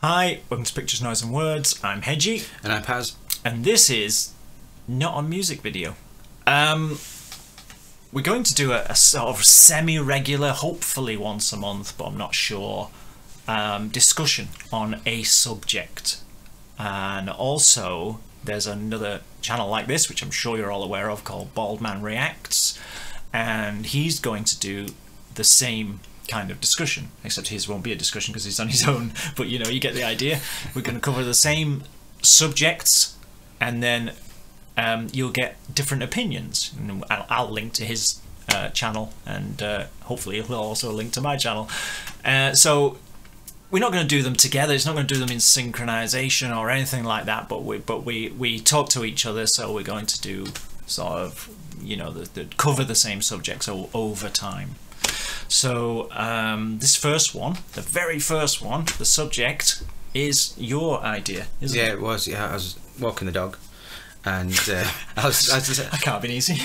Hi, welcome to Pictures, Noise and Words. I'm Hedgy. And I'm Paz. And this is not a music video. We're going to do a sort of semi-regular, hopefully once a month, but I'm not sure, discussion on a subject. And also, there's another channel like this, which I'm sure you're all aware of, called Bald Man Reacts. And he's going to do the same kind of discussion, except his won't be a discussion because he's on his own, but you know, you get the idea. We're going to cover the same subjects, and then you'll get different opinions. And I'll link to his channel, and hopefully he'll also link to my channel. So we're not going to do them together. It's not going to do them in synchronization or anything like that, but we talk to each other, so we're going to do sort of, you know, cover the same subjects over time. So this first one, the very first one, the subject is your idea, isn't it? Yeah, it was. Yeah, I was walking the dog, and I can't be easy.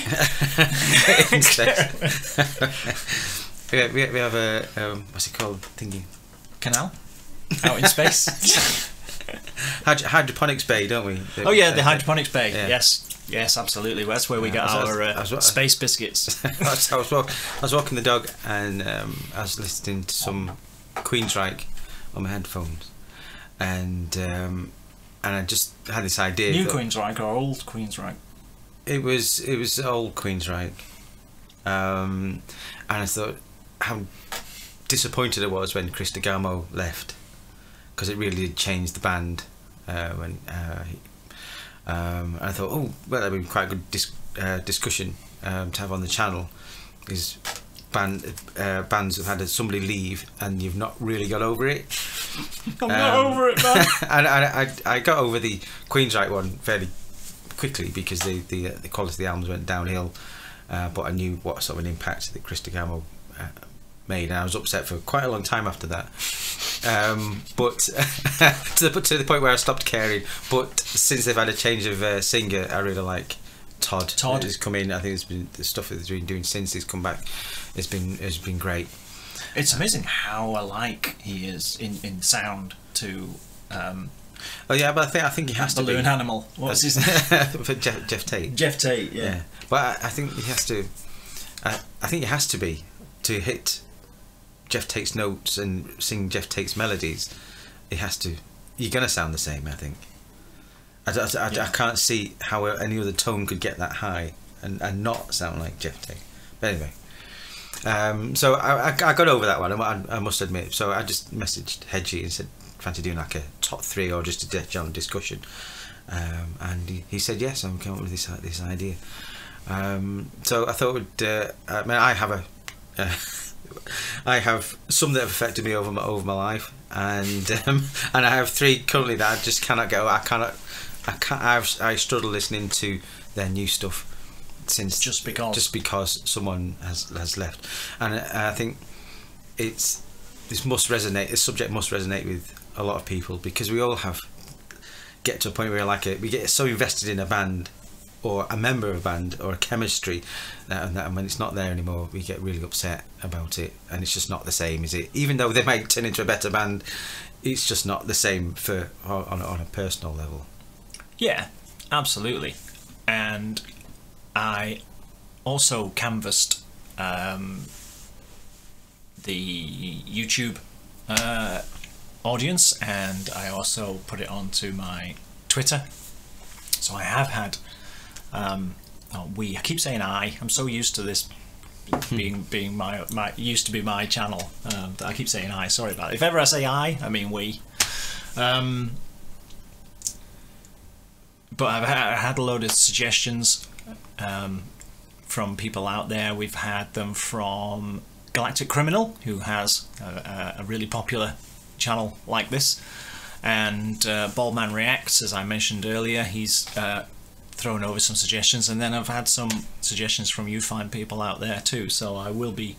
we have a what's it called? Thingy. Canal out in space. Hydroponics bay, don't we? Oh yeah, the hydroponics bay. Yeah. Yes, absolutely. That's where we get our space biscuits. I was walking the dog, and I was listening to some Queensryche on my headphones, and I just had this idea. New Queensryche or old Queensryche? It was old Queensryche, and I thought how disappointed I was when Chris DeGarmo left, because it really did change the band. I thought, oh well, that'd be quite a good discussion to have on the channel. Is bands have had somebody leave and you've not really got over it. I'm not over it, man. And I got over the Queensryche one fairly quickly because the quality of the albums went downhill, but I knew what sort of an impact that Chris DeGarmo made, and I was upset for quite a long time after that. But to the point where I stopped caring. But since they've had a change of singer, I really like Todd has come in. I think it's been the stuff that he's been doing since he's come back. Has been great. It's amazing how alike he is in sound to. Oh yeah, but I think he has to. Balloon Animal. What's his name? For Jeff Tate. Jeff Tate. Yeah. But I think he has to. I think it has to be to hit Jeff Tate's notes and sing Jeff Tate's melodies. It has to. You're gonna sound the same, I think. I can't see how any other tone could get that high and not sound like Jeff Tate. But anyway, so I got over that one. I must admit. So I just messaged Hedgy and said, "Fancy doing like a top 3 or just a general discussion?" And he said yes. I'm coming up with this idea. So I thought, I mean, I have some that have affected me over my life, and I have 3 currently that I just cannot get over. I struggle listening to their new stuff since just because someone has left, and I think this subject must resonate with a lot of people, because we all get to a point where we get so invested in a band or a member of a band or a chemistry and when it's not there anymore, we get really upset about it, and it's just not the same, is it? Even though they might turn into a better band, it's just not the same on a personal level. Yeah, absolutely. And I also canvassed the YouTube audience, and I also put it onto my Twitter. So I have had I keep saying I'm so used to this being my used to be my channel that I keep saying sorry about it. If ever I say I mean we. But I've had a load of suggestions from people out there. We've had them from Galactic Criminal, who has a really popular channel like this, and Bald Man Reacts, as I mentioned earlier. He's thrown over some suggestions, and then I've had some suggestions from you fine people out there too. So I will be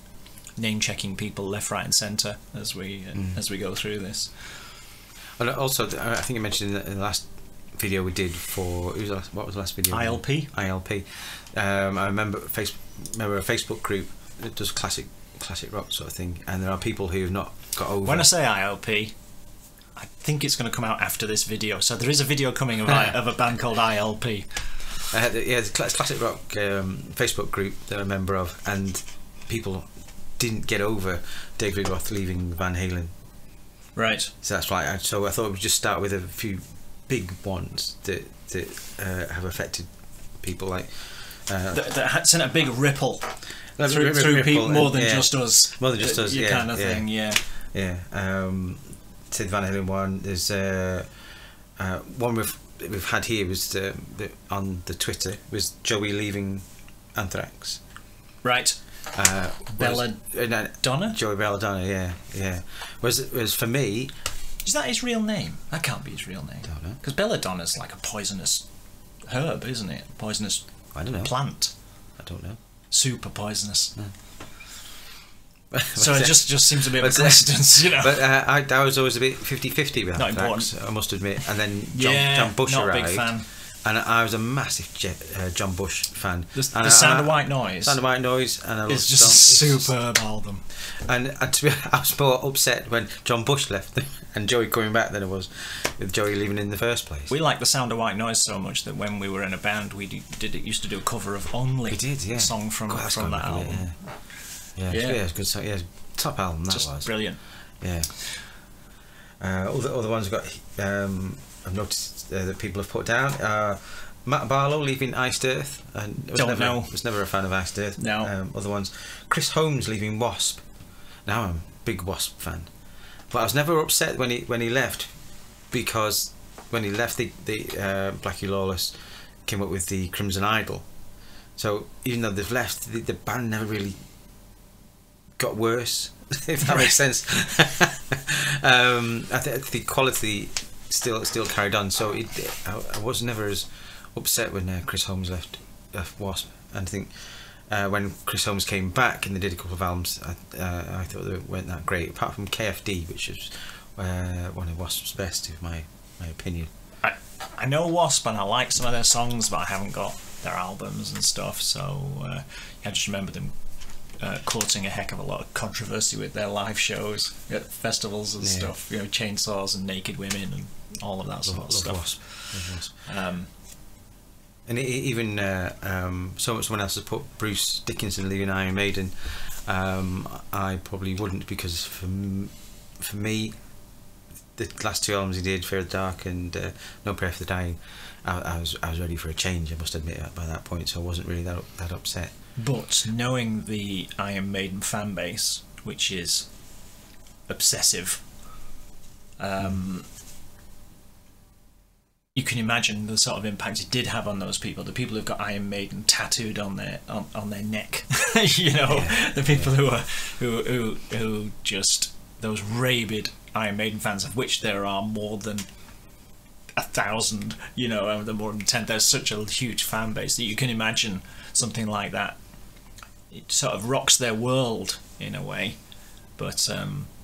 name checking people left, right, and centre as we go through this. And also, I think you mentioned in the last video we did for what was the last video? ILP. I remember a Facebook group that does classic rock sort of thing, and there are people who have not got over. When I say ILP, I think it's going to come out after this video. So there is a video coming of a band called ILP. The Classic Rock Facebook group that I'm a member of, and people didn't get over David Roth leaving Van Halen. Right. So that's why. So I thought we'd just start with a few big ones that have affected people, like that sent a big ripple through people more than just us. More than just us, yeah. Kind of thing, yeah. Yeah. Sid Van Halen one. There's one we've had here was on the Twitter was Joey leaving Anthrax. Right. Belladonna? Joey Belladonna, yeah. Was for me. Is that his real name? That can't be his real name. Don't know. Because belladonna's like a poisonous herb, isn't it? Poisonous plant. I don't know. Super poisonous. No. So it just seems a bit of a coincidence, you know. But I was always a bit 50-50 with Not Anthrax, important. I must admit. And then John Bush not arrived. a big fan. And I was a massive John Bush fan. The Sound of White Noise. Sound of White Noise, and I it's just a superb album. And to be, I was more upset when John Bush left and Joey coming back than I was with Joey leaving in the first place. We liked the Sound of White Noise so much that when we were in a band, we used to do a cover of Only. We did, yeah. A song from that album. It's a good song. Yeah, top album that just was. Brilliant. Yeah. Other ones I've got. I've noticed that people have put down. Matt Barlow leaving Iced Earth. And was never a fan of Iced Earth. No. Other ones. Chris Holmes leaving Wasp. Now I'm a big Wasp fan, but I was never upset when he left, because when he left the Blackie Lawless came up with the Crimson Idol. So even though they've left, the band never really got worse, if that makes sense. I think the quality still carried on, so I was never as upset when Chris Holmes left Wasp. And I think when Chris Holmes came back and they did a couple of albums, I thought they weren't that great, apart from KFD, which is one of Wasp's best, in my opinion. I know Wasp and I like some of their songs, but I haven't got their albums and stuff, so I just remember them causing a heck of a lot of controversy with their live shows at festivals and stuff, chainsaws and naked women and all of that sort of stuff. Wasp. And even someone else has put Bruce Dickinson leaving Iron Maiden. I probably wouldn't, because for me, the last two albums he did, Fear of the Dark and No Prayer for the Dying, I was ready for a change, I must admit, by that point, so I wasn't really that upset. But knowing the Iron Maiden fan base, which is obsessive, you can imagine the sort of impact it did have on those people. The people who've got Iron Maiden tattooed on their neck, the people who just those rabid Iron Maiden fans, of which there are more than 1,000. The more than 10. There's such a huge fan base that you can imagine something like that. It sort of rocks their world in a way, but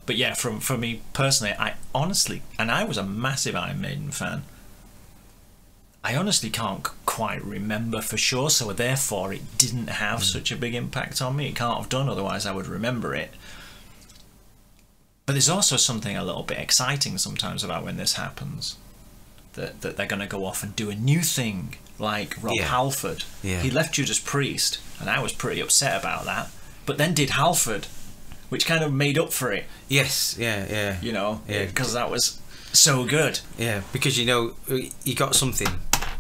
yeah, for me personally, I honestly, and I was a massive Iron Maiden fan, I honestly can't quite remember for sure, so therefore it didn't have such a big impact on me. It can't have done, otherwise I would remember it. But there's also something a little bit exciting sometimes about when this happens, that they're going to go off and do a new thing, like Rob Halford. He left Judas Priest, and I was pretty upset about that, but then did Halford, which kind of made up for it. Yes, yeah. Because that was so good. Yeah, because you got something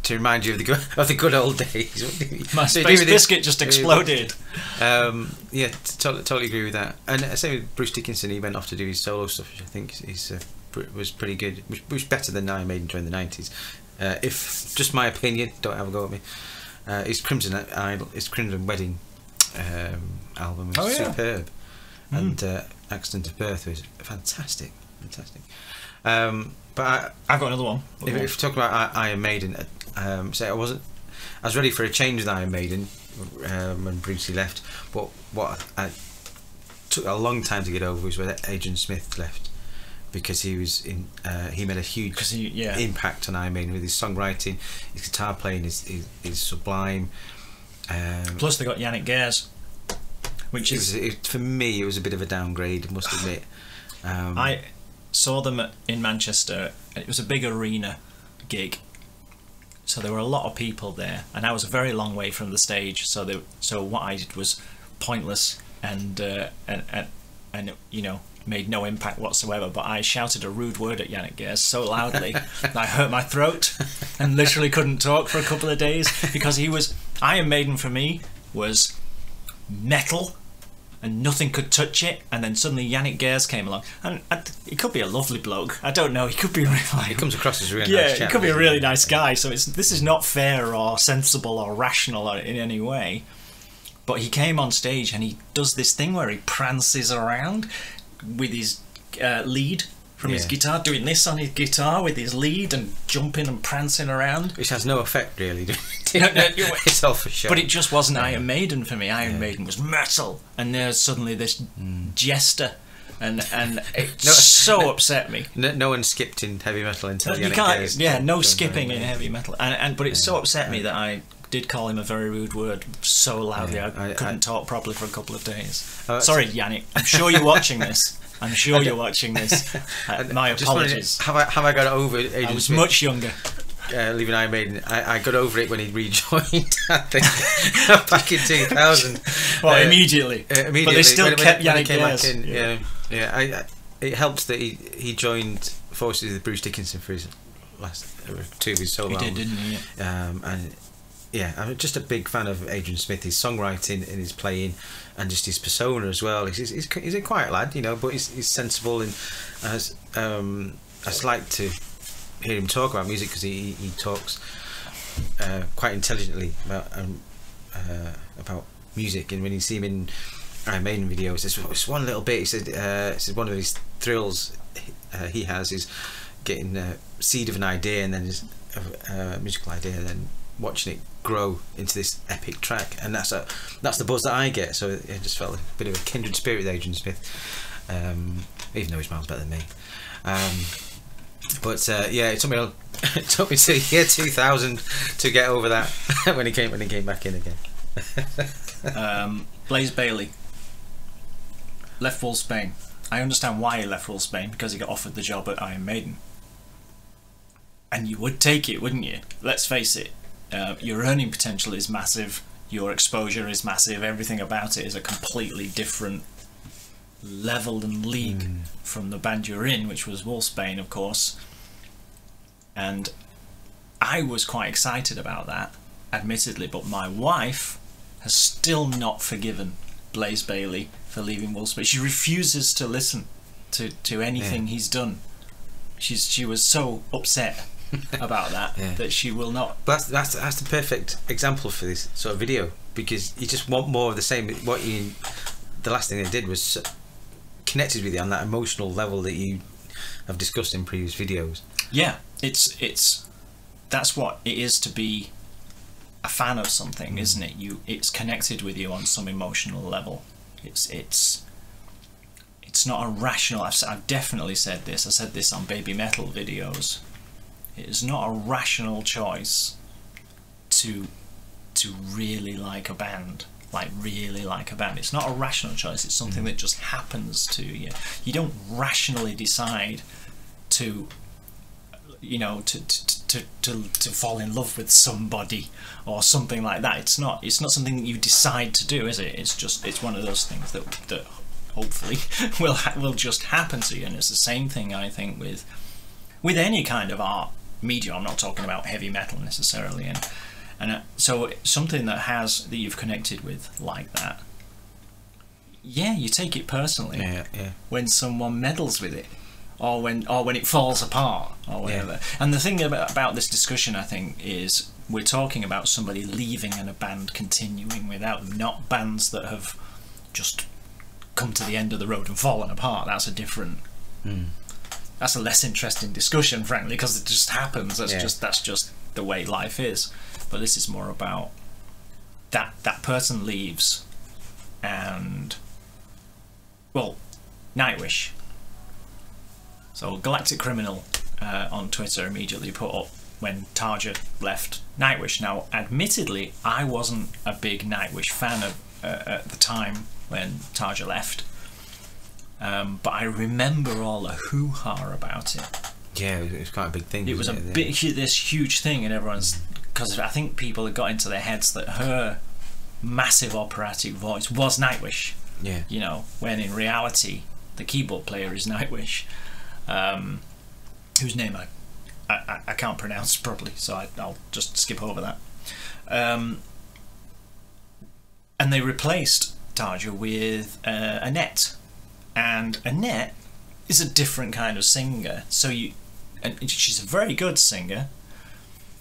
to remind you of the good old days. My space biscuit just exploded. Totally agree with that. And same with Bruce Dickinson. He went off to do his solo stuff, which I think was pretty good. Which was better than Iron Maiden during the 90s. If just my opinion, don't have a go at me. His Crimson Wedding album was superb, and Accident of Birth was fantastic. But I've got another one. If you talk about Iron Maiden, I was ready for a change with Iron Maiden when Brucey left, but what I took a long time to get over was when Adrian Smith left, because he made a huge impact on Iron Maiden with his songwriting, his guitar playing is sublime. Plus they got Yannick Gers, which for me it was a bit of a downgrade, I must admit. saw them in Manchester. It was a big arena gig, so there were a lot of people there, and I was a very long way from the stage. So what I did was pointless and you know, made no impact whatsoever. But I shouted a rude word at Yannick Gers so loudly that I hurt my throat and literally couldn't talk for a couple of days, because he was Iron Maiden for me was metal and nothing could touch it, and then suddenly Yannick Gers came along, and he could be a lovely bloke, I don't know, he could be really, he comes across as a really yeah, nice chap, he could be a really nice guy, so this is not fair or sensible or rational in any way. But he came on stage and he does this thing where he prances around with his lead from his guitar, doing this on his guitar with his lead and jumping and prancing around, which has no effect really. It's all for show. But it just wasn't Iron Maiden for me. Iron Maiden was metal, and there's suddenly this jester, and it so upset me. No one skipped in heavy metal until you can't. No skipping in heavy metal, but it so upset me that I did call him a very rude word so loudly I couldn't talk properly for a couple of days. Sorry, Yannick. I'm sure you're watching this. My apologies. Have I got over Adrian I was Smith? much younger. Leaving Iron Maiden, I got over it when he rejoined. I think back in 2000. Well, immediately. But they still kept Yannick Gers. It helped that he joined forces with Bruce Dickinson for his last two of his solo albums. He did, didn't he? And yeah, I'm just a big fan of Adrian Smith, his songwriting and his playing, and just his persona as well. He's a quiet lad, you know, but he's sensible, and I just like to hear him talk about music, because he talks quite intelligently about music. And when you see him in Iron Maiden videos, there's one little bit, he said one of his thrills he has is getting a seed of an idea, and then his musical idea, and then watching it grow into this epic track, and that's the buzz that I get. So it just felt a bit of a kindred spirit with Adrian Smith, even though he's miles better than me. But it took me to year 2000 to get over that when he came back in again. Blaze Bayley left Wolfsbane. I understand why he left Wolfsbane, because he got offered the job at Iron Maiden, and you would take it, wouldn't you? Let's face it. Your earning potential is massive, your exposure is massive, everything about it is a completely different level and league from the band you're in, which was Wolfsbane, of course. And I was quite excited about that, admittedly, but my wife has still not forgiven Blaze Bayley for leaving Wolfsbane. She refuses to listen to anything he's done. She was so upset about that she will not. But that's the perfect example for this sort of video, because you just want more of the same. The last thing they did was connected with you on that emotional level that you have discussed in previous videos. Yeah, that's what it is to be a fan of something, isn't it? It's connected with you on some emotional level. It's not a rational. I've definitely said this. I said this on Baby Metal videos. It is not a rational choice to really like a band. It's not a rational choice. It's something that just happens to you. You don't rationally decide to fall in love with somebody or something like that. It's not something that you decide to do, is it? It's one of those things that hopefully will just happen to you. And it's the same thing, I think, with any kind of art medium. I'm not talking about heavy metal necessarily, and so something that you've connected with like that, you take it personally when someone meddles with it, or when it falls apart or whatever. And the thing about this discussion, I think, is we're talking about somebody leaving and a band continuing without them, not bands that have just come to the end of the road and fallen apart. That's a different that's a less interesting discussion, frankly, because it just happens. That's just the way life is. But this is more about that person leaves, and Nightwish. So Galactic Criminal on Twitter immediately put up when Tarja left Nightwish. Now, admittedly, I wasn't a big Nightwish fan at the time when Tarja left. but I remember all the hoo-ha about it. Yeah, it was quite a big thing. It was this huge thing, and everyone's, because I think people had got into their heads that her massive operatic voice was Nightwish. Yeah. You know, when in reality the keyboard player is Nightwish, whose name I can't pronounce properly, so I'll just skip over that. And they replaced Tarja with Annette, and Annette is a different kind of singer. And she's a very good singer,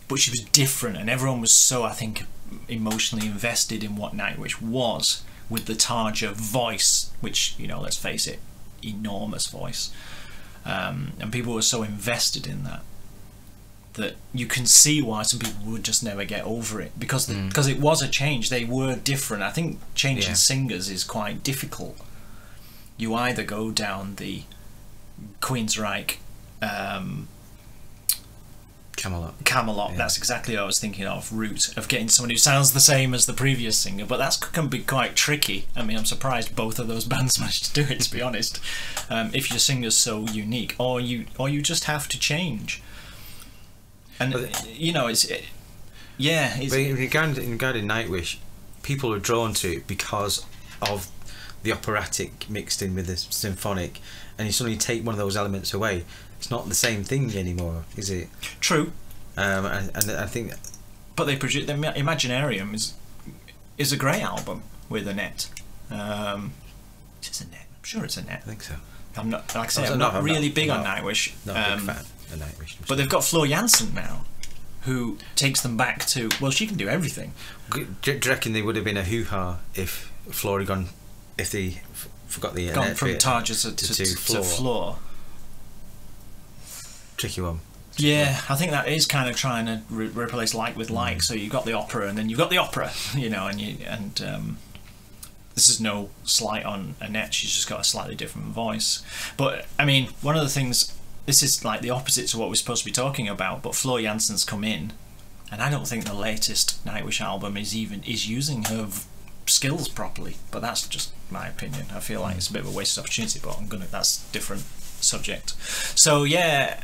but she was different, and everyone was so, I think, emotionally invested in what Nightwish was, with the Tarja voice, which, you know, let's face it, enormous voice, and people were so invested in that you can see why some people would just never get over it, because it was a change. They were different. I think changing singers is quite difficult. You either go down the Queensryche, Camelot, yeah. That's exactly what I was thinking of, route of getting someone who sounds the same as the previous singer, but that can be quite tricky. I mean, I'm surprised both of those bands managed to do it, to be honest, if your singer's so unique, or you just have to change. And you know, it's but regarding Nightwish, people are drawn to it because of the operatic mixed in with the symphonic, and you suddenly take one of those elements away, it's not the same thing anymore, is it? True. And I think, but they produce the Imaginarium is a great album with Annette. It's Annette. I'm sure it's Annette. I think so. I'm not, like I say, I'm not really big on Nightwish. Not a big fan of Nightwish. But they've got Flo Jansen now, who takes them back to, well, she can do everything. Do you reckon they would have been a hoo-ha if Flo had gone, if they forgot the gone from Tarja to Floor? Tricky one. Yeah, I think that is kind of trying to replace like with like. So you've got the opera, and then you've got the opera, you know, and this is no slight on Annette. She's just got a slightly different voice. But I mean, one of the things, this is like the opposite to what we're supposed to be talking about. But Flo Jansen's come in, and I don't think the latest Nightwish album is using her skills properly. But that's just my opinion. I feel like it's a bit of a wasted opportunity. But that's a different subject. So yeah.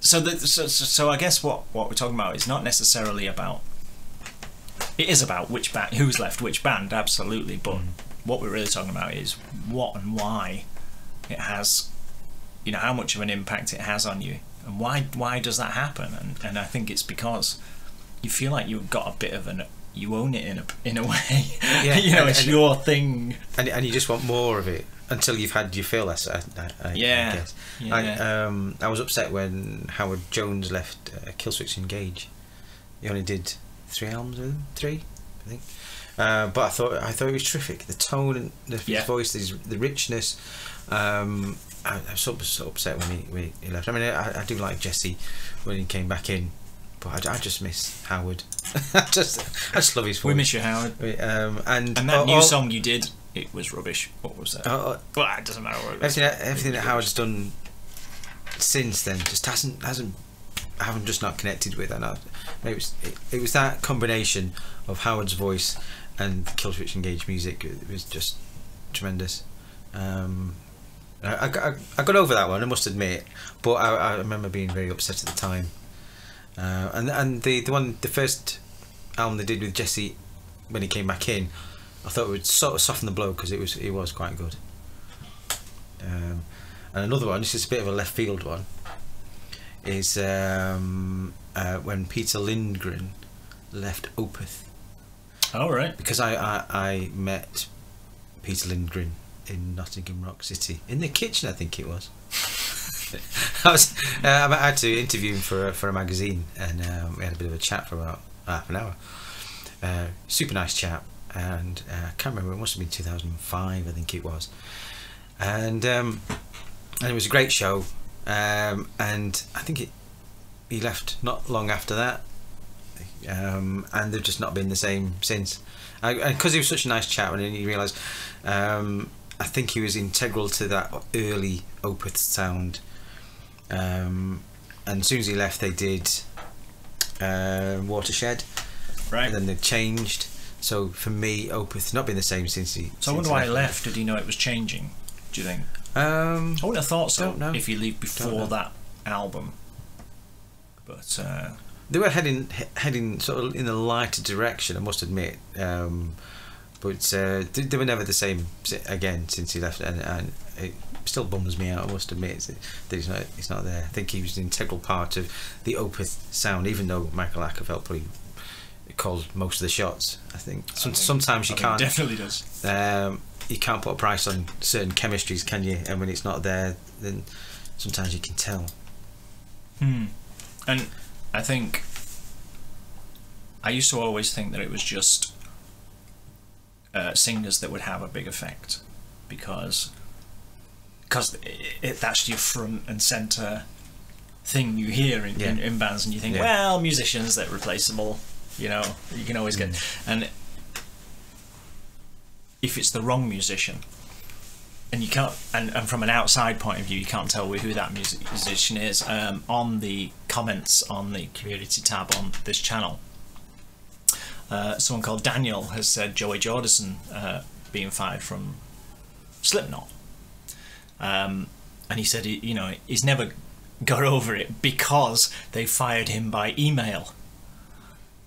So I guess what we're talking about is not necessarily about. It is about which band, who's left which band, absolutely. But what we're really talking about is what and why it has, you know, how much of an impact it has on you, and why does that happen? And I think it's because you feel like you've got a bit of you own it in a way. Yeah, you know, it's your thing, and you just want more of it. Until you've had your fill, I guess. Yeah. I was upset when Howard Jones left Killswitch Engage. He only did 3 albums with them, 3, I think. But I thought it was terrific. The tone and his voice, the richness. I was so upset when he left. I mean, I do like Jesse when he came back in, but I just miss Howard. I just love his voice. We miss you, Howard. And that new song you did. It was rubbish. What was that? Well, it doesn't matter what it was. Everything that Howard's done since then just hasn't. I haven't just not connected with. And it was that combination of Howard's voice and Killswitch Engage music. It was just tremendous. I got over that one, I must admit, but I remember being very upset at the time. And the first album they did with Jesse when he came back in, I thought it would sort of soften the blow because it was quite good. And another one, this is a bit of a left field one, is when Peter Lindgren left Opeth. Oh, right. Because I met Peter Lindgren in Nottingham Rock City, in the kitchen, I think it was. I had to interview him for a magazine, and we had a bit of a chat for about half an hour. Super nice chap. And I can't remember, it must have been 2005, I think it was, and it was a great show, and I think he left not long after that, and they've just not been the same since, because he was such a nice chap, and then you realise I think he was integral to that early Opeth sound, and as soon as he left they did Watershed, right, and then they changed. So for me, Opeth not been the same since he. So I wonder why he left. Did he know it was changing? Do you think? I wouldn't have thought so. Don't know. If you leave before that album, but they were heading sort of in a lighter direction, I must admit. But they were never the same again since he left, and it still bums me out, I must admit, that he's not there. I think he was an integral part of the Opeth sound, even though Michael Ackerfeld probably called most of the shots. I think sometimes you can't. Definitely does. You can't put a price on certain chemistries, can you? And when it's not there, then sometimes you can tell. And I think I used to always think that it was just singers that would have a big effect, because that's your front and centre thing you hear in bands, and you think, well, musicians, they're replaceable, you know, you can always get. And if it's the wrong musician, and you can't, and from an outside point of view, you can't tell who that musician is. On the comments on the community tab on this channel, someone called Daniel has said Joey Jordison being fired from Slipknot, and he said he's never got over it because they fired him by email.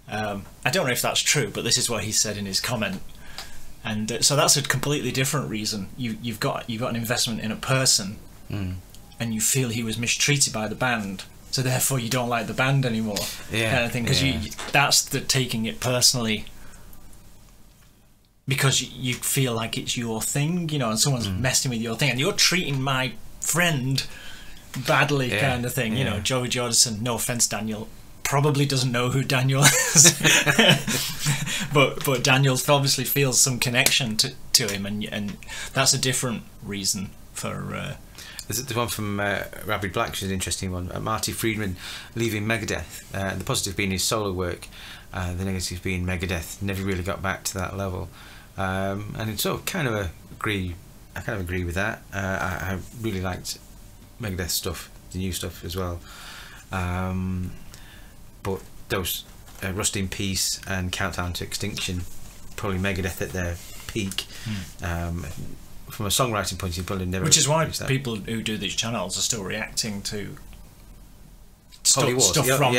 I don't know if that's true, but this is what he said in his comment. And so that's a completely different reason. You've got an investment in a person, and you feel he was mistreated by the band, so therefore you don't like the band anymore, kind of thing. Because that's the taking it personally, because you feel like it's your thing, and someone's messing with your thing, and you're treating my friend badly, kind of thing. Joey Jordison. No offense, Daniel. Probably doesn't know who Daniel is, but Daniel obviously feels some connection to him, and that's a different reason for. There's the one from Rabbi Black, which is an interesting one. Marty Friedman leaving Megadeth, the positive being his solo work, the negative being Megadeth never really got back to that level, and it's sort of kind of agree with that. I really liked Megadeth stuff, the new stuff as well. But those Rust in Peace and Countdown to Extinction, probably Megadeth at their peak. From a songwriting point of view, probably never. Which is why people who do these channels are still reacting to stuff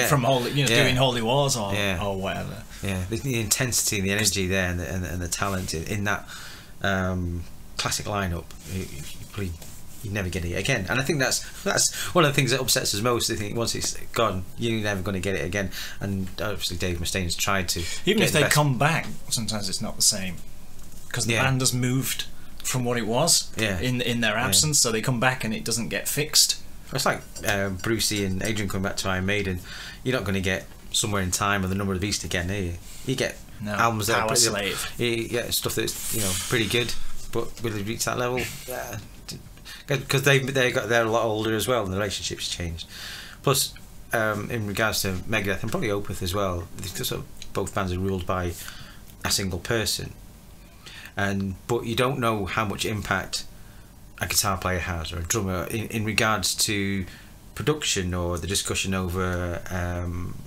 from Holy, doing Holy Wars or whatever. Yeah, the intensity and the energy there, and the talent in that classic lineup. You never get it again, and I think that's one of the things that upsets us most. I think once it's gone, you're never going to get it again. And obviously, Dave Mustaine's tried to. Even if they come back, sometimes it's not the same, because the band has moved from what it was in their absence. So they come back and it doesn't get fixed. It's like Brucey and Adrian coming back to Iron Maiden. You're not going to get Somewhere in Time or The Number of the Beast again, are you? You get albums that are Slave. You get stuff that's pretty good, but will they reach that level? Because they're a lot older as well, and the relationship's changed. Plus, in regards to Megadeth and probably Opeth as well, both bands are ruled by a single person, but you don't know how much impact a guitar player has or a drummer in regards to production or the discussion over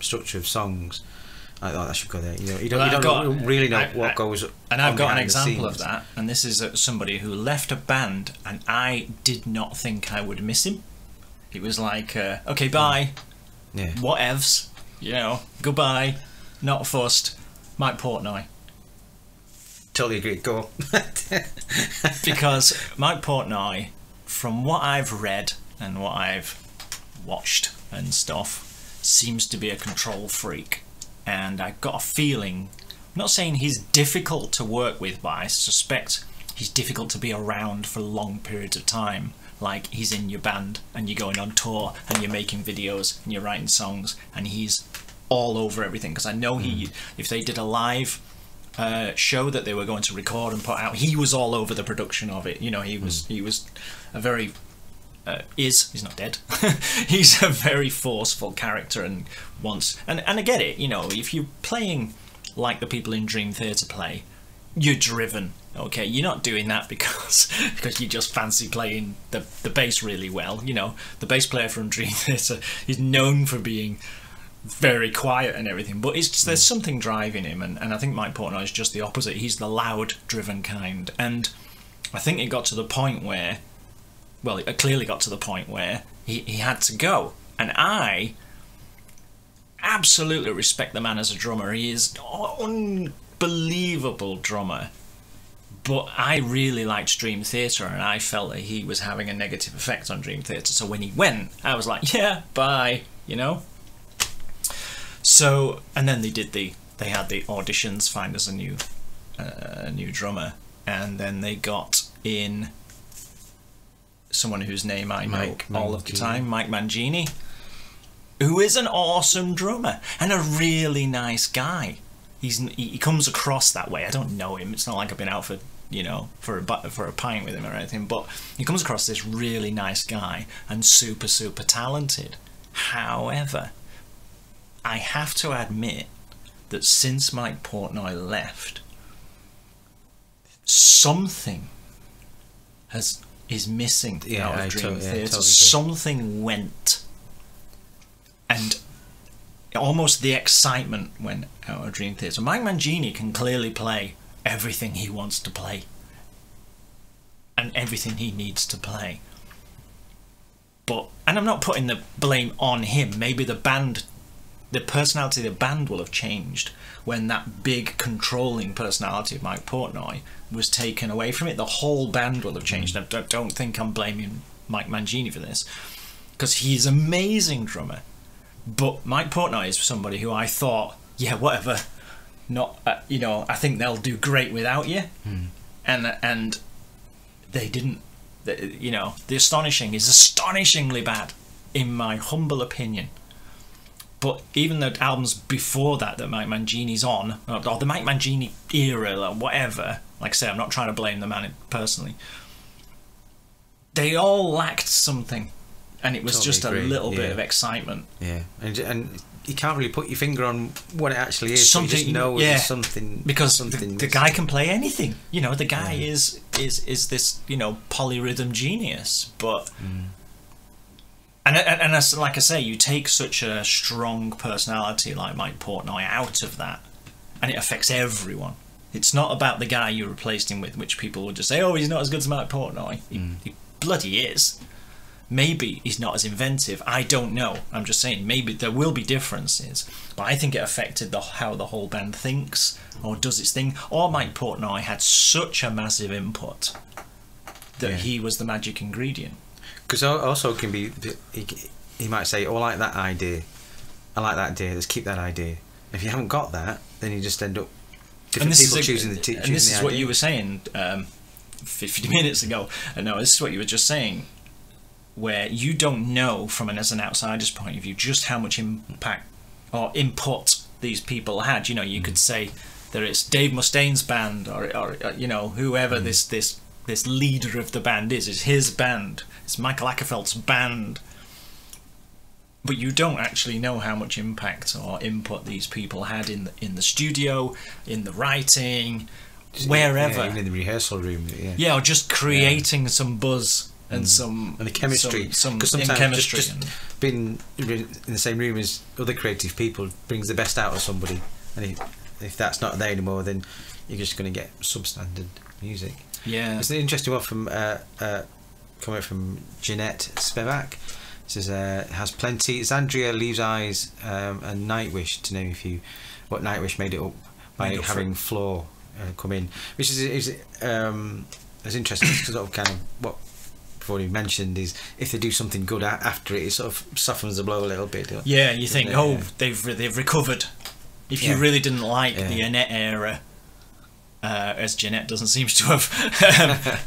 structure of songs. I thought I should go there. You don't really know what goes on. And I've got an example of that, and this is somebody who left a band, and I did not think I would miss him. It was like, okay, bye, whatevs, goodbye, not fussed. Mike Portnoy. Totally agree. Go on. Because Mike Portnoy, from what I've read and what I've watched and stuff, seems to be a control freak. And I got a feeling, I'm not saying he's difficult to work with, but I suspect he's difficult to be around for long periods of time. Like, he's in your band and you're going on tour and you're making videos and you're writing songs, and he's all over everything. Because I know if they did a live show that they were going to record and put out, he was all over the production of it. He was a very he's not dead. He's a very forceful character, and I get it. If you're playing like the people in Dream Theater play, you're driven. Okay, you're not doing that because you just fancy playing the bass really well. The bass player from Dream Theater is known for being very quiet and everything, but there's something driving him, and I think Mike Portnoy is just the opposite. He's the loud driven kind, and I think it got to the point where, well, it clearly got to the point where he had to go, and I absolutely respect the man as a drummer. He is an unbelievable drummer, but I really liked Dream Theater, and I felt that he was having a negative effect on Dream Theater. So when he went, I was like, yeah, bye, you know. So, and then they had the auditions, find us a new drummer, and then they got in someone whose name I know all of the time, Mike Mangini, who is an awesome drummer and a really nice guy. He comes across that way. I don't know him. It's not like I've been out for a pint with him or anything, but he comes across this really nice guy and super talented. However, I have to admit that since Mike Portnoy left, something is missing out of Dream Theater. Totally something went, and almost the excitement went out of Dream Theater. Mike Mangini can clearly play everything he wants to play and everything he needs to play. And I'm not putting the blame on him. Maybe the personality of the band will have changed when that big controlling personality of Mike Portnoy was taken away from it. The whole band will have changed. I don't think I'm blaming Mike Mangini for this, because he's an amazing drummer. But Mike Portnoy is somebody who I thought, yeah, whatever, not I think they'll do great without you, and they didn't. The Astonishing is astonishingly bad, in my humble opinion. But even the albums before that Mike Mangini's on, or the Mike Mangini era, or whatever, like I say, I'm not trying to blame the man personally, they all lacked something, and it was totally just a little bit of excitement. Yeah, and you can't really put your finger on what it actually is. Something, you just know it's something, because the guy can play anything. The guy is this polyrhythm genius, but. And as, like I say, you take such a strong personality like Mike Portnoy out of that, and it affects everyone. It's not about the guy you replaced him with, which people would just say, oh, he's not as good as Mike Portnoy. He bloody is. Maybe he's not as inventive. I don't know. I'm just saying, maybe there will be differences. But I think it affected how the whole band thinks or does its thing. Or Mike Portnoy had such a massive input that he was the magic ingredient. Because also can be, he might say, oh, I like that idea, let's keep that idea. If you haven't got that, then you just end up different people choosing the idea. And this is what you were saying 50 minutes ago. No, this is what you were just saying, where you don't know as an outsider's point of view just how much impact or input these people had. You could say that it's Dave Mustaine's band, or whoever this leader of the band is his band. It's Michael Ackerfeld's band, but you don't actually know how much impact or input these people had in the studio, in the writing, wherever, even in the rehearsal room, or just creating some buzz and and the chemistry. Because sometimes just being in the same room as other creative people brings the best out of somebody, and if that's not there anymore, then you're just going to get substandard music. Yeah, it's an interesting one from. Coming from Jeanette Spivak. It says has plenty. Xandria, Leaves Eyes, and Nightwish, to name a few. What Nightwish made it up by having Floor come in, which is interesting. Sort of kind of what we've already mentioned is if they do something good after it, it sort of softens the blow a little bit. Yeah, you think, they've recovered. If you really didn't like the Annette era, as Jeanette doesn't seem to have,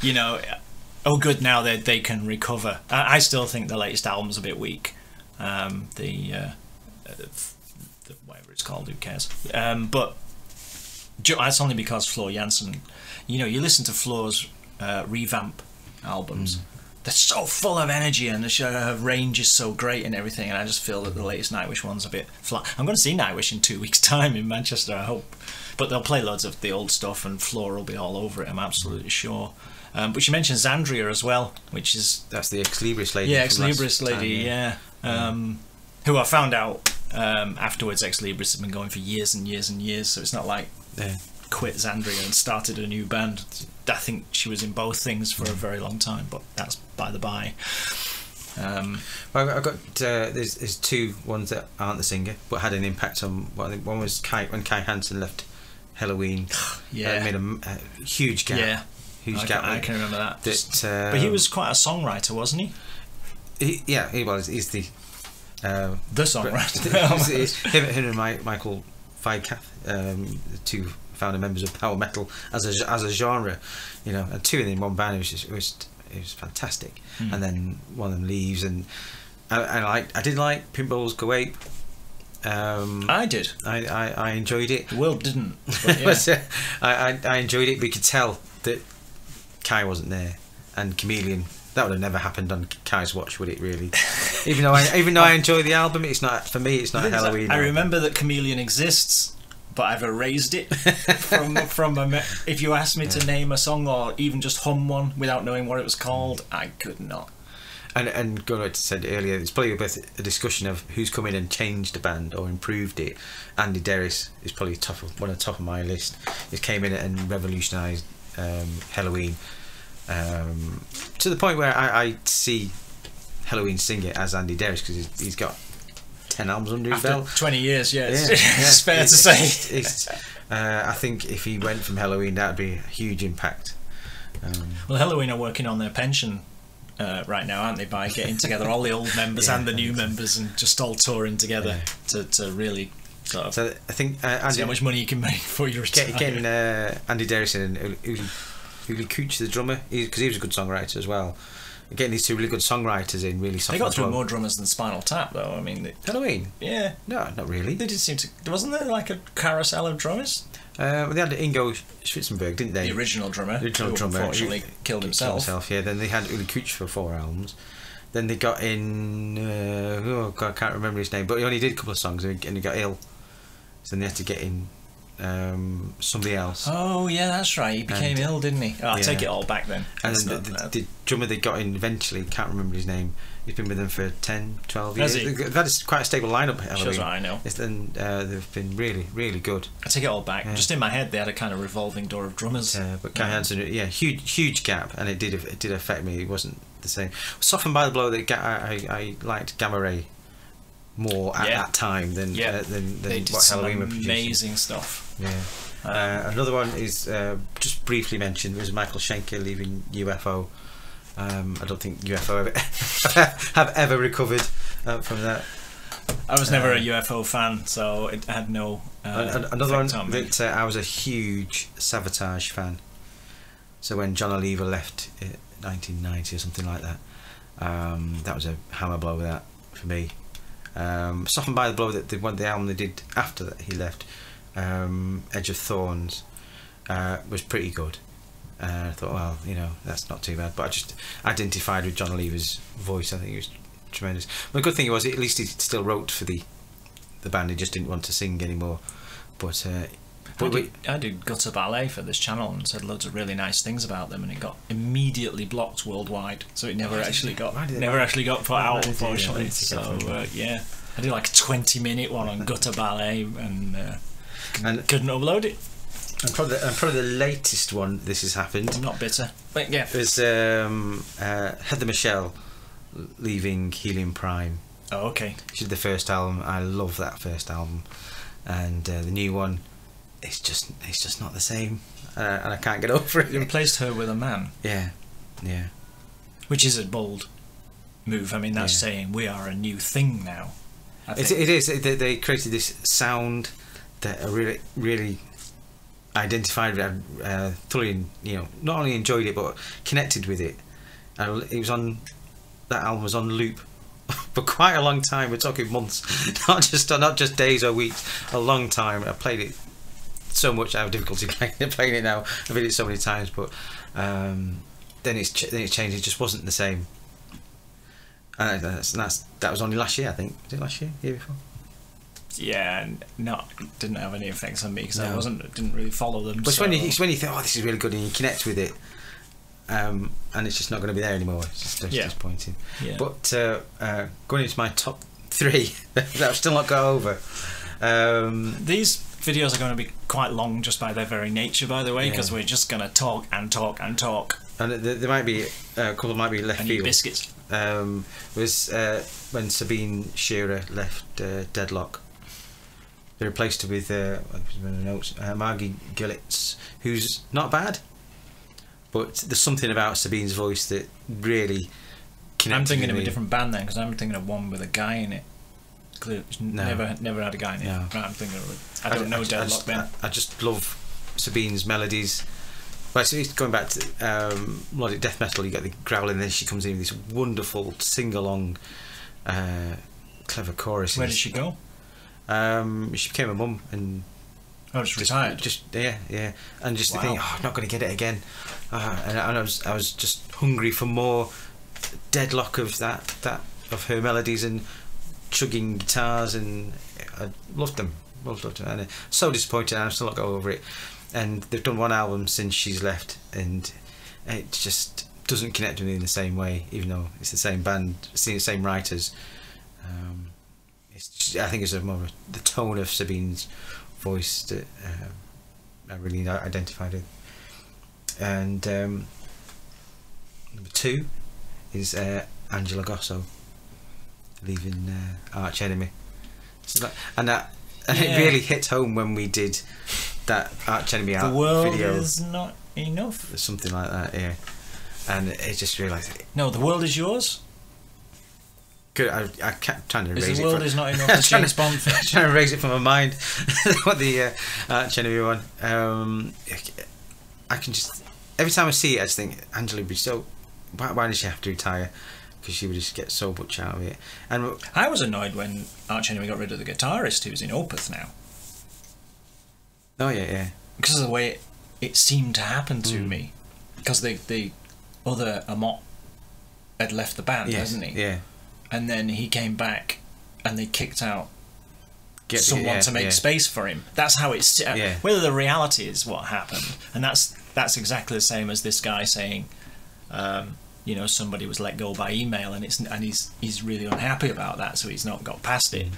oh, good! Now they can recover. I still think the latest album's a bit weak. The whatever it's called, who cares? But that's only because Floor Jansen. You listen to Floor's revamp albums. They're so full of energy, and her range is so great and everything. And I just feel that the latest Nightwish one's a bit flat. I'm going to see Nightwish in 2 weeks' time in Manchester, I hope. But they'll play loads of the old stuff, and Floor will be all over it. I'm absolutely sure. But you mentioned Xandria as well, that's the Ex Libris lady. Yeah, Ex Libris lady, who I found out Afterwards, Ex Libris have been going for years and years and years, so it's not like quit Xandria and started a new band. I think she was in both things for a very long time, but that's by the by. Well, I've got there's two ones that aren't the singer but had an impact on. Well, I think one was when Kai Hansen left Halloween. Yeah, made a huge gap. Yeah, huge gap. I can remember that. But he was quite a songwriter, wasn't he? He was. He's the songwriter. him and Michael Feikath, the two founder members of power metal as a genre, you know, and two in one band. It was fantastic. And then one of them leaves, and I did like Pinballs Go Ape. I did. I enjoyed it. The world didn't. But yeah. But, I enjoyed it. We could tell that Kai wasn't there, and Chameleon. That would have never happened on Kai's watch, would it? Really? Even though I enjoy the album, it's not for me. It's not a Halloween. I remember that Chameleon exists, but I've erased it from if you asked me to name a song or even just hum one without knowing what it was called, I could not. And going like I said earlier, it's probably a discussion of who's come in and changed the band or improved it. Andy Derris is probably one of the top of my list. He came in and revolutionised Halloween. To the point where I see Halloween sing it as Andy Derris, because he's got 10 albums under his belt. 20 years, it's fair to say. I think if he went from Halloween, that would be a huge impact. Well, Halloween are working on their pension right now, aren't they, by getting together all the old members and the new members and just all touring together to really sort of I think see how much money you can make for your retirement. Getting Andy Derris and Uli Cooch, the drummer, because he was a good songwriter as well. Getting these two really good songwriters in really soft. They got through more drummers than Spinal Tap, though. I mean, Halloween. Yeah. No, not really. They did seem to. Wasn't there like a carousel of drummers? Well, they had Ingo Schwitzenberg, didn't they? The original drummer. The original drummer. Unfortunately, killed himself. Yeah. Then they had Uli Cooch for 4 albums. Then they got in. Oh God, I can't remember his name, but he only did a couple of songs and he got ill. So then they had to get in somebody else. Oh yeah, that's right. He became ill, didn't he? Oh, I'll take it all back then. And then the drummer they got in eventually, can't remember his name. He's been with them for 10, 12 years. They've had quite a stable lineup. Shows what I know. And they've been really, really good. I take it all back. Just in my head, they had a kind of revolving door of drummers. But Kai Hansen, huge gap, and it did affect me. It wasn't the same. Softened by the blow that I liked Gamma Ray more at that time than what Halloween were producing. Amazing stuff. Yeah. Another one is just briefly mentioned was Michael Schenker leaving UFO. I don't think UFO have ever recovered from that. I was never a UFO fan, so it had no. Another one that I was a huge Savatage fan. So when John Oliver left in 1990 or something like that, that was a hammer blow with that for me. Softened by the blow that the album they did after that he left, Edge of Thorns, was pretty good. I thought, well, that's not too bad. But I just identified with John Oliver's voice. I think it was tremendous. But the good thing was, at least he still wrote for the band. He just didn't want to sing anymore. But I did Gutter Ballet for this channel and said loads of really nice things about them, and it got immediately blocked worldwide. So it never actually got put out, unfortunately. So I did like a 20-minute one on Gutter Ballet and couldn't upload it. And probably the latest one this has happened. I'm not bitter, but yeah. It was Heather Michelle leaving Helium Prime. Oh, okay. She did the first album. I love that first album, and the new one, it's just not the same, and I can't get over it. You replaced her with a man. Yeah. Which is a bold move. I mean, that's saying we are a new thing now. It is. They created this sound that I really, really identified with, thoroughly, not only enjoyed it but connected with it. And that album was on loop for quite a long time. We're talking months, not just days or weeks. A long time. I played it so much. I have difficulty playing it now. I've played it so many times, but then it's changed. It just wasn't the same. And that was only last year, I think. Was it last year? Year before? Yeah, didn't have any effects on me because I didn't really follow them. But it's when you think, oh, this is really good, and you connect with it, and it's just not going to be there anymore. It's just disappointing. Yeah. But going into my top 3 that I've still not got over. These videos are going to be quite long just by their very nature, by the way, because we're just going to talk and talk and talk. And there might be a couple might be left and field. eat biscuits. Was when Sabine Shearer left Deadlock. They replaced her with Margie Gillets, who's not bad, but there's something about Sabine's voice that really connected. I'm thinking with of me. a different band then, because I'm thinking of one with a guy in it. Never had a guy in it. No. Right, I'm thinking of it. I don't know Deadlock then. I just love Sabine's melodies. Right, so going back to melodic death metal, you get the growl, and then she comes in with this wonderful sing-along, clever chorus. Where did she go? She became a mum and just retired. And just to think, I'm not going to get it again. And I was just hungry for more Deadlock of that of her melodies and chugging guitars, and I loved them. Loved them. And so disappointed. I'm still not got over it. And they've done one album since she's left, and it just doesn't connect with me in the same way, even though it's the same band, the same writers. I think it's more of the tone of Sabine's voice that I really identified with. And number 2 is Angela Gosso leaving Arch Enemy. So it really hit home when we did that Arch Enemy the world video. Is not enough. Something like that, yeah. And it just realised. No, the world is yours. Good. I kept trying to erase it. The world is not enough. The James Bond. Trying to erase it from my mind. What the Arch Enemy one. I can just every time I see it, I just think Angela would be so. Why did she have to retire? Because she would just get so much out of it. And I was annoyed when Arch Enemy got rid of the guitarist who's in Opeth now. Oh yeah. Because of the way it seemed to happen to me. Because the other Amott had left the band, hasn't he? Yeah. And then he came back, and they kicked out someone to make space for him. That's how it's. Whether the reality is what happened, and that's exactly the same as this guy saying, somebody was let go by email, and he's really unhappy about that, so he's not got past it.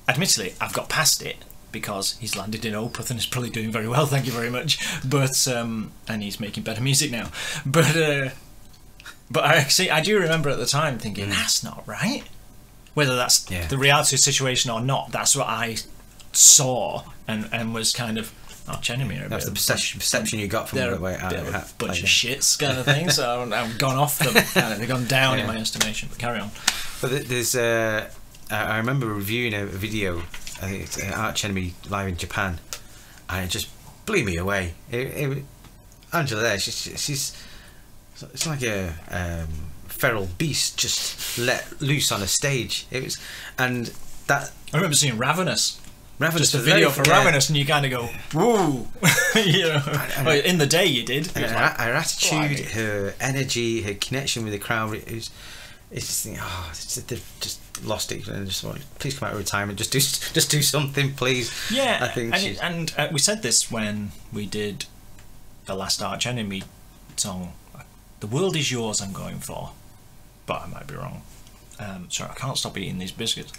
Admittedly, I've got past it because he's landed in Opeth and is probably doing very well. Thank you very much. But and he's making better music now. But I do remember at the time thinking, that's not right. Whether that's the reality situation or not, that's what I saw and was kind of Arch Enemy. That's the perception you got from the way out of that. Bunch of shits kind of thing. So I've gone off them. They've gone down in my estimation. But carry on. But there's I remember reviewing a video. I think it's Arch Enemy live in Japan, and it just blew me away. Angela there, she's it's like a feral beast just let loose on a stage. It was, and that I remember seeing Ravenous just a video for Ravenous, and you kind of go, woo, in the day you did. Her attitude, her energy, her connection with the crowd, it's just they've just lost it, and just want, please come out of retirement, just do something, please. Yeah, I think and we said this when we did the last Arch Enemy song. The world is yours. I'm going for, but I might be wrong. Sorry, I can't stop eating these biscuits.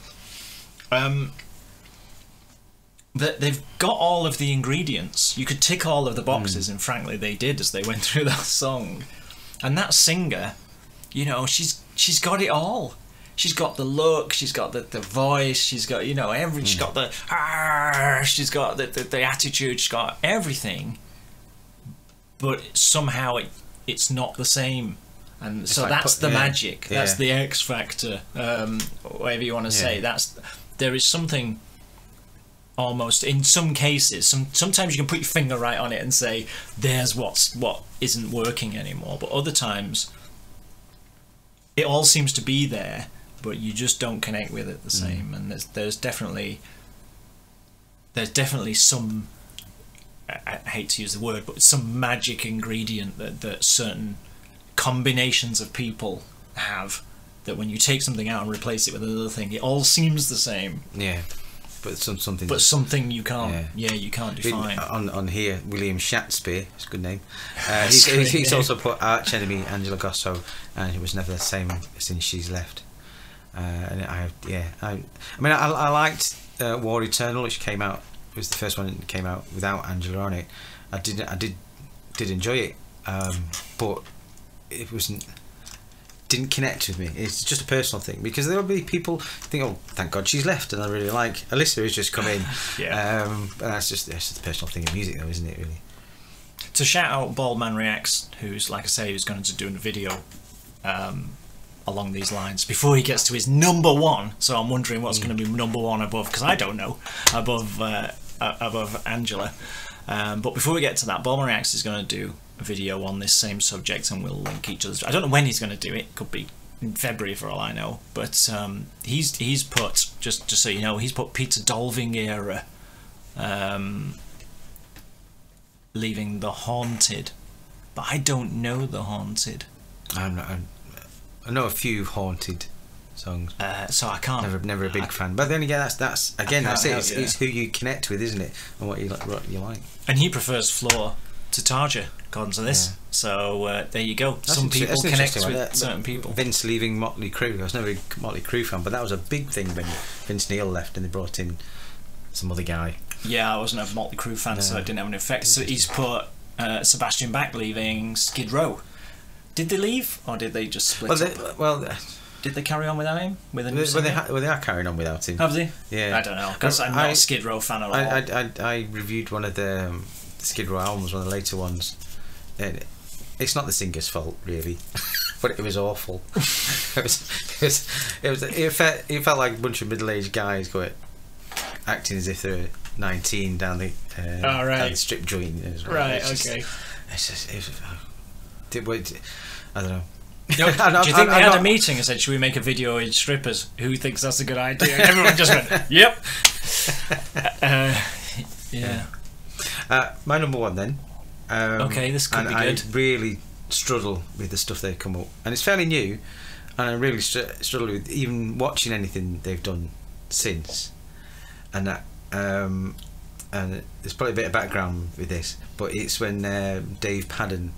They've got all of the ingredients. You could tick all of the boxes, and frankly, they did as they went through that song. And that singer, she's got it all. She's got the look, she's got the voice, she's got she's got she's got the attitude, she's got everything. But somehow it's not the same, and it's so like that's the magic. That's the X factor, whatever you want to say. There is something. Almost in some cases, sometimes you can put your finger right on it and say there's what isn't working anymore, but other times it all seems to be there, but you just don't connect with it the same. And there's definitely some, I hate to use the word, but some magic ingredient that certain combinations of people have, that when you take something out and replace it with another thing, it all seems the same. Yeah. But something you can't. You can't define. On here, William Shakespeare. It's a good name. He's also put Arch Enemy Angela Gosso, and it was never the same since she's left. and I mean, I liked War Eternal, which came out. It was the first one that came out without Angela on it. I did enjoy it, but it didn't connect with me. It's just a personal thing, because there will be people think, oh, thank God she's left, and I really like Alyssa who's just come in. And that's just a personal thing in music, though, isn't it? Really. To shout out Baldman Reacts, who's, like I say, who's going to do a video along these lines before he gets to his number one. So I'm wondering what's going to be number one above, because I don't know, above Angela. But before we get to that, Baldman Reacts is going to do a video on this same subject, and we'll link each other's. I don't know when he's going to do it. Could be in February for all I know. But he's put, just so you know, he's put Peter Dolving era, leaving The Haunted. But I don't know The Haunted. I know a few Haunted songs, so I can't. Never a big fan. But then again, that's it. It's who you connect with, isn't it? And what you like. And he prefers Floor to Tarja, according to this. Yeah. So there you go. Some people connect with certain people. Vince leaving Motley Crue. I was never a Motley Crue fan, but that was a big thing when Vince Neil left and they brought in some other guy. Yeah, I wasn't a Motley Crue fan, so it didn't have an effect. So he's put Sebastian Bach leaving Skid Row. Did they leave, or did they just split up? Did they carry on without him? They are carrying on without him. Have they? Yeah. I don't know, because I'm not a Skid Row fan at all. I reviewed one of the Skid Row albums, one of the later ones. And it's not the singer's fault, really, but it was awful. It felt like a bunch of middle-aged guys acting as if they're 19 down the down the strip joint. Right. Okay. I don't know. Do you think they had a meeting and said, should we make a video in strippers? Who thinks that's a good idea? And everyone just went, yep. Yeah. My number one then. Okay, this could be good. I really struggle with the stuff they've come up, and it's fairly new, and I really struggle with even watching anything they've done since. And that, and there's probably a bit of background with this, but it's when Dave Padden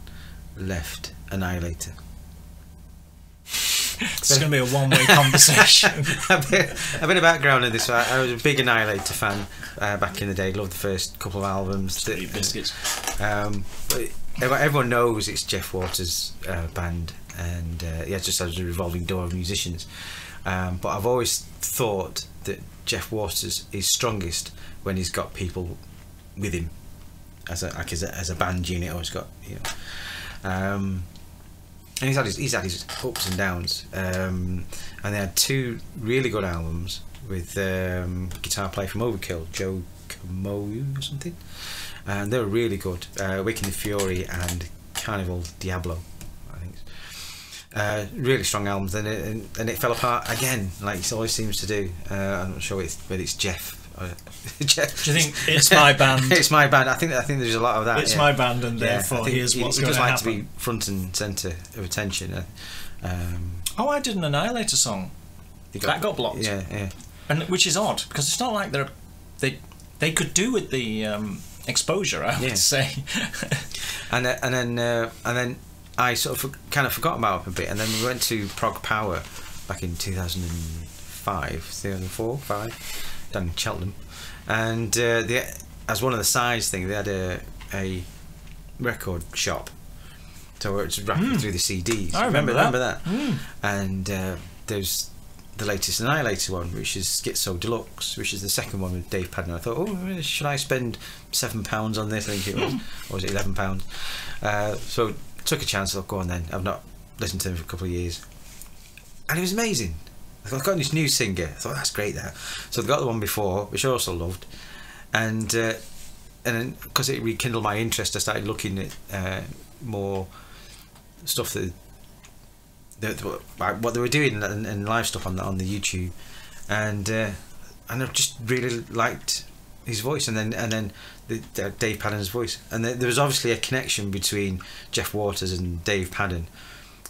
left Annihilator. It's going to be a one-way conversation. a bit of background in this. I was a big Annihilator fan back in the day. Loved the first couple of albums. Biscuits. But everyone knows it's Jeff Waters' band, and just as a revolving door of musicians. But I've always thought that Jeff Waters is strongest when he's got people with him as a band unit, or he's got and he's had his ups and downs, and they had two really good albums with guitar player from Overkill, Joe Camoyu or something, and they were really good. Waking the Fury and Carnival Diablo, I think. Really strong albums, and it fell apart again, like it always seems to do. I'm not sure whether it's Jeff. Jeff. Do you think it's my band? It's my band. I think there's a lot of that. It's my band, and therefore here's what's going to happen. He does like to be front and centre of attention. I did an Annihilator song. That got blocked. Yeah. And which is odd, because it's not like they could do with the exposure, I would say. and then I sort of kind of forgot about it a bit, and then we went to Prog Power back in 2004, 5. Down in Cheltenham, and as one of the sides thing, they had a record shop, so it's rapping through the CDs. I remember that. And there's the latest Annihilator one, which is Schizo Deluxe, which is the second one with Dave Padden. I thought, should I spend £7 on this? I think it was, or was it £11? So took a chance. I'll go on then. I've not listened to him for a couple of years, and it was amazing. I've got this new singer. I thought, that's great, that. So they got the one before, which I also loved, and then because it rekindled my interest, I started looking at more stuff that what they were doing and live stuff on the YouTube, and I just really liked his voice, and then Dave Padden's voice, and there was obviously a connection between Jeff Waters and Dave Padden,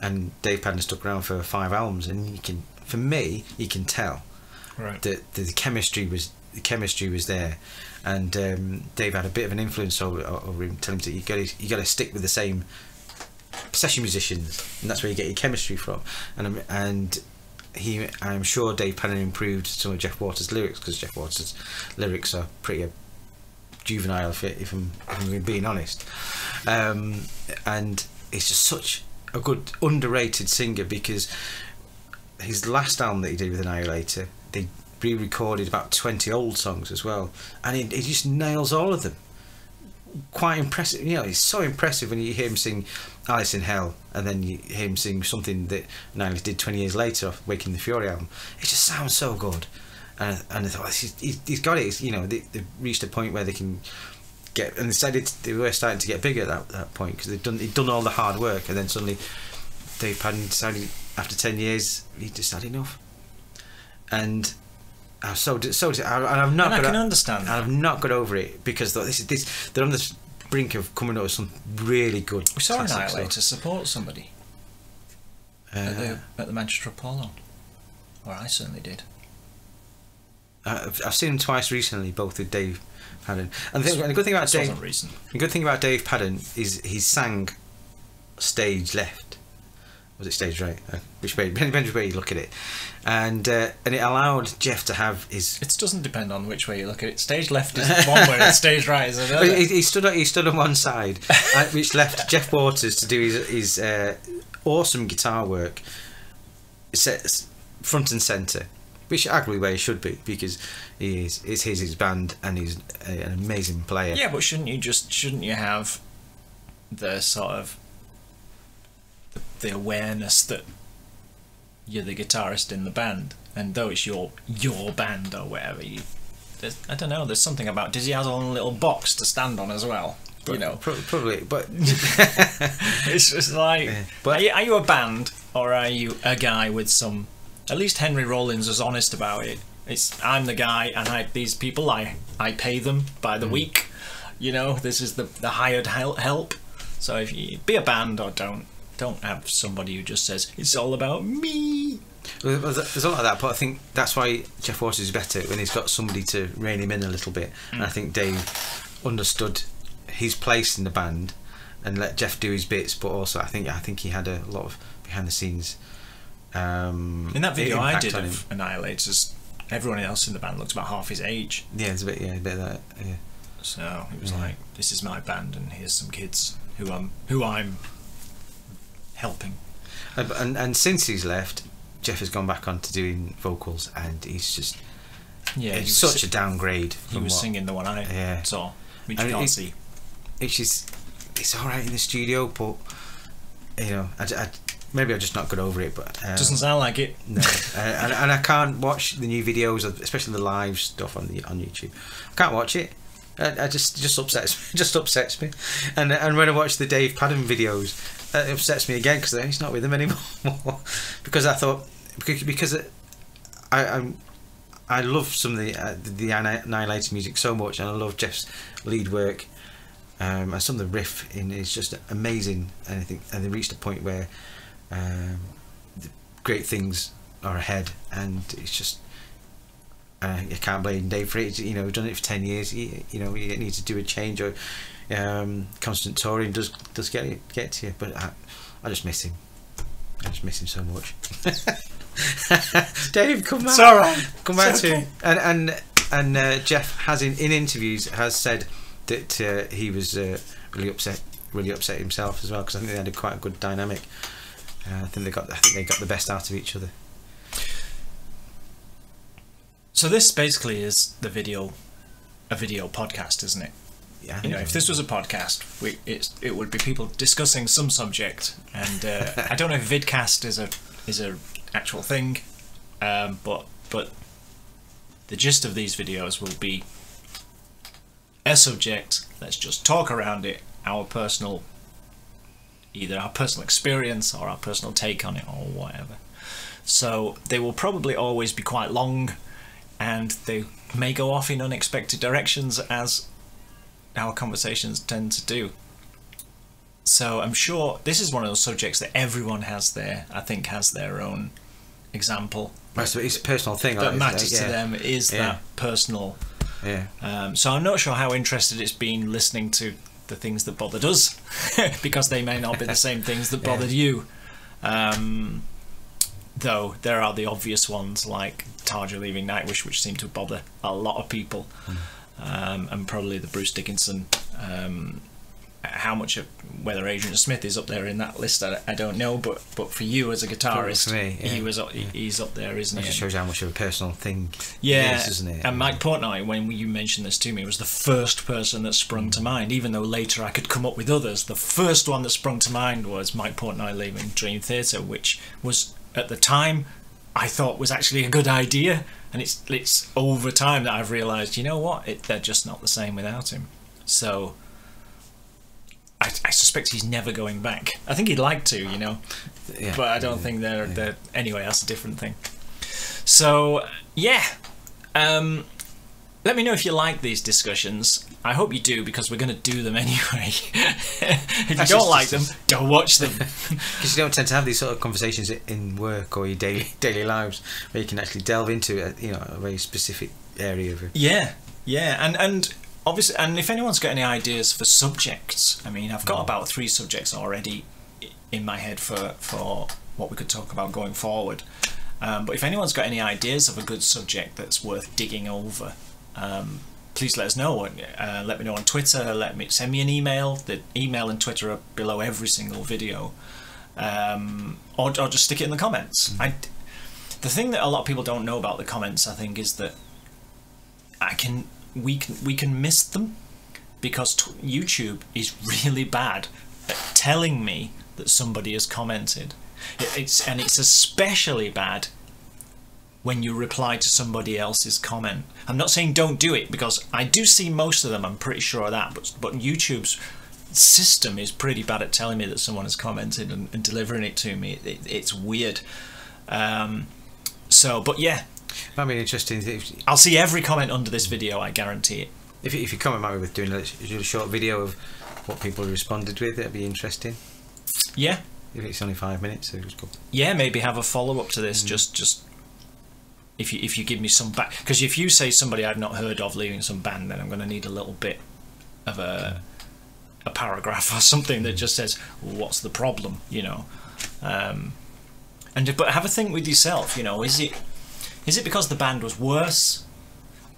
and Dave Padden stuck around for 5 albums, and you can tell that the chemistry was there, and Dave had a bit of an influence over him, telling him that you got to stick with the same session musicians, and that's where you get your chemistry from. And I'm sure Dave Padden improved some of Jeff Waters' lyrics, because Jeff Waters' lyrics are pretty juvenile, if I'm being honest. And he's just such a good underrated singer, because his last album that he did with Annihilator, they re-recorded about 20 old songs as well, and he just nails all of them. Quite impressive, you know. It's so impressive when you hear him sing Alice in Hell, and then you hear him sing something that Annihilator did 20 years later off Waking the Fury album. It just sounds so good, and I thought he's got it. You know, they've reached a point where they can get, and they were starting to get bigger at that point, because he'd done all the hard work, and then suddenly Dave Padden decided after 10 years he just had enough. And I can understand that. I've not got over it, because they're on the brink of coming up with some really good. We saw Annihilator support somebody at the Manchester Apollo, or I certainly did. I've seen him twice recently, both with Dave Padden. And the good thing about Dave Padden is he sang stage left. Was it stage right? Which way? Depends which way you look at it, and it allowed Jeff to have his. It doesn't depend on which way you look at it. Stage left is one way, and stage right is another. He stood on one side, which left Jeff Waters to do his awesome guitar work, front and centre, which arguably where he should be, because it's his band, and he's an amazing player. Yeah, but shouldn't you have the sort of the awareness that you're the guitarist in the band, and though it's your band or whatever, I don't know, there's something about, does he have a little box to stand on as well? But, you know, probably, but it's just like, yeah, but are you a band, or are you a guy with some? At least Henry Rollins was honest about it. I'm the guy, and these people I pay them by the week. You know, this is the hired help. So if you be a band, or don't have somebody who just says it's all about me. Well, there's a lot of that, but I think that's why Jeff Waters is better, when he's got somebody to rein him in a little bit. And I think Dave understood his place in the band and let Jeff do his bits, but also I think he had a lot of behind the scenes. In that video I did of Annihilators, everyone else in the band looked about half his age. Yeah, there's a bit of that. Yeah. So it was like, this is my band, and here's some kids who I'm helping. And since he's left, Jeff has gone back on to doing vocals, and he's just it's such a downgrade. He was singing the one I saw, which you can't see. It's all right in the studio, but you know, maybe I've just not got over it. But doesn't sound like it. No, and I can't watch the new videos, especially the live stuff on YouTube. I can't watch it. It just upsets me. And when I watch the Dave Padden videos, it upsets me again, because he's not with them anymore. Because I thought, because I love some of the Annihilator music so much, and I love Jeff's lead work, and some of the riff in is just amazing. And I think, and they reached a point where the great things are ahead, and it's just. You can't blame Dave for it. You know, we've done it for 10 years. You need to do a change, or constant touring does get to you. But I just miss him. I just miss him so much. Dave, come back. It's all right. Come back to him. And Jeff has in interviews has said that he was really upset himself as well, because I think they had quite a good dynamic. I think they got the best out of each other. So this basically is a video podcast, isn't it? Yeah. You know, if this was a podcast, it would be people discussing some subject, and I don't know if vidcast is a actual thing, but the gist of these videos will be a subject. Let's just talk around it. Either our personal experience or our personal take on it, or whatever. So they will probably always be quite long, and they may go off in unexpected directions, as our conversations tend to do. So I'm sure this is one of those subjects that everyone has their own example. It's a personal thing that matters to them, is that personal. Yeah. So I'm not sure how interested it's been listening to the things that bothered us, because they may not be the same things that bothered you. though there are the obvious ones like Tarja leaving Nightwish, which seem to bother a lot of people, and probably the Bruce Dickinson. How much of whether Adrian Smith is up there in that list, I don't know, but for you as a guitarist, he's up there, isn't he? It just shows how much of a personal thing it is, doesn't it? And Mike Portnoy, when you mentioned this to me, was the first person that sprung to mind, even though later I could come up with others. The first one that sprung to mind was Mike Portnoy leaving Dream Theater, which was, at the time, I thought was actually a good idea, and it's over time that I've realised, you know what, they're just not the same without him. So I suspect he's never going back. I think he'd like to, you know, but I don't think they're. Anyway, that's a different thing. So yeah, let me know if you like these discussions. I hope you do, because we're going to do them anyway. If you don't like them, go watch them. Because you don't tend to have these sort of conversations in work or your daily lives, where you can actually delve into a very specific area of it. Yeah, and obviously, and if anyone's got any ideas for subjects, I mean, I've got about 3 subjects already in my head for what we could talk about going forward. But if anyone's got any ideas of a good subject that's worth digging over, please let us know. Let me know on Twitter. Send me an email. The email and Twitter are below every single video, or just stick it in the comments. The thing that a lot of people don't know about the comments, I think, is that we can miss them, because YouTube is really bad at telling me that somebody has commented. It's especially bad when you reply to somebody else's comment. I'm not saying don't do it, because I do see most of them, I'm pretty sure of that, but YouTube's system is pretty bad at telling me that someone has commented and delivering it to me. It's weird. But yeah, that'd be interesting. I'll see every comment under this video, I guarantee it. If you comment maybe with doing a short video of what people responded with, that'd be interesting. Yeah. If it's only 5 minutes, so just go. Yeah, maybe have a follow up to this. Just if you give me some back, because if you say somebody I've not heard of leaving some band, then I'm going to need a little bit of a paragraph or something that just says what's the problem, you know. But have a think with yourself, you know, is it because the band was worse,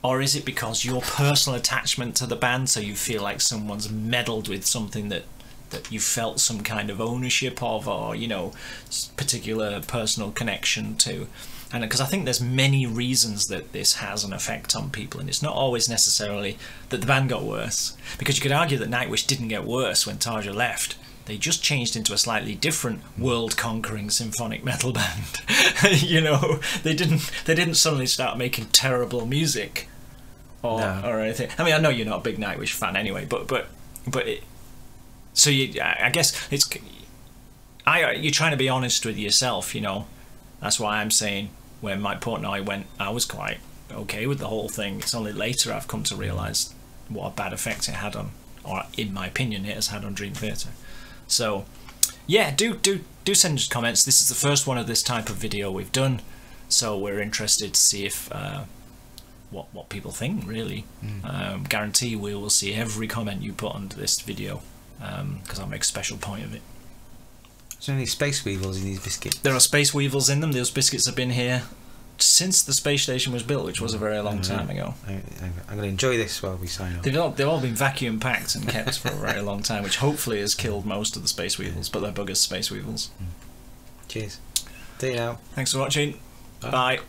or is it because your personal attachment to the band, so you feel like someone's meddled with something that you felt some kind of ownership of, or, you know, particular personal connection to? And because I think there's many reasons that this has an effect on people, and it's not always necessarily that the band got worse, because you could argue that Nightwish didn't get worse when Tarja left. They just changed into a slightly different world-conquering symphonic metal band. You know, they didn't suddenly start making terrible music or anything. I mean, I know you're not a big Nightwish fan anyway, so I guess you're trying to be honest with yourself, you know. That's why I'm saying when Mike Portnoy went, I was quite okay with the whole thing. It's only later I've come to realise what a bad effect it had on, or in my opinion, it has had on Dream Theater. So, yeah, do send us comments. This is the first one of this type of video we've done, so we're interested to see if what people think, really. Guarantee we will see every comment you put under this video, because I'll make a special point of it. Is there any space weevils in these biscuits? There are space weevils in them. Those biscuits have been here since the space station was built, which was a very long time ago. I'm going to enjoy this while we sign off. They've all been vacuum packed and kept for a very long time, which hopefully has killed most of the space weevils, but they're buggers space weevils. Cheers. See you now. Thanks for watching. Bye.